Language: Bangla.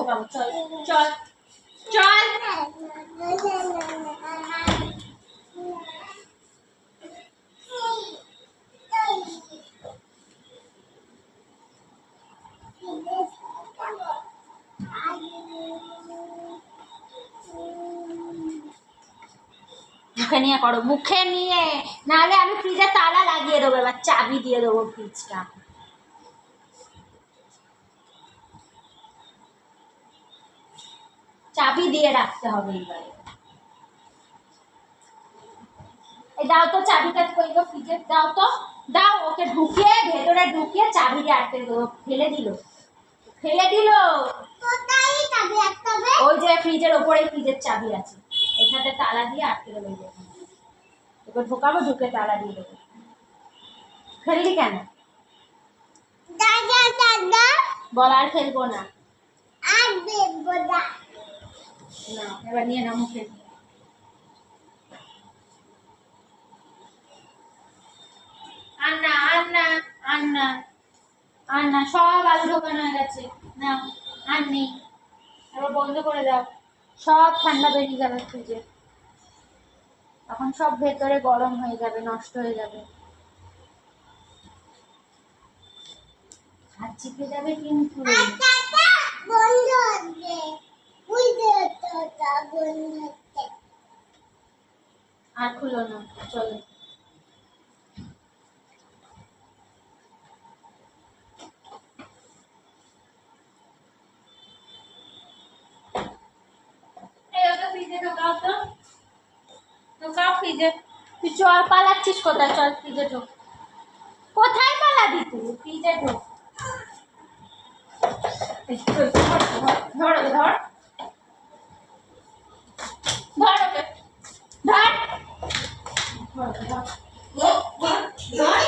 ঢোকাবো, চল চল চল। মুখে নিয়ে করো, মুখে নিয়ে, নাহলে আমি ফ্রিজে তালা লাগিয়ে দেবো, এবার চাবি দিয়ে দেবো ফ্রিজটা। চাবি দিয়ে রাখতে হবে এবারে। এই দাও তো চাবিটা, কই গো ফ্রিজে দাও তো, দাও, ওকে ঢুকিয়ে ভেতরে ঢুকিয়ে চাবি দিয়ে আটকে দেবো। ফেলে দিল, ফেলে দিল। ওই যে ফ্রিজের ওপরে ফ্রিজের চাবি আছে, এখানে তালা দিয়ে আটকে দেবো। এবার ঢোকাবো, ঢুকে তালা দিয়ে দেবো। খেললি কেন? বল আর খেলবো না। না, এবার নিয়ে নাও মুখে। আন্না আন্না আন্না আন্না, সব আলু ঢোকানো হয়ে গেছে। নাও, আর নেই। এবার বন্ধ করে দাও, সব ঠান্ডা বেরিয়ে যাবে ফ্রিজে, তখন সব ভেতরে গরম হয়ে যাবে, নষ্ট হয়ে যাবে, হাত চিপে যাবে কিন্তু। আর খুলো না, চলো। ফ্রিজে ঢোকাও তো, ঢোকাও ফ্রিজে। তুই চল, পালাচ্ছিস কোথায়? চল ফ্রিজে ঢোক। কোথায় পালাবি তুই? ফ্রিজে ঢোক। ধর ধর ধর ধর ওকে, ধর ধর ধর।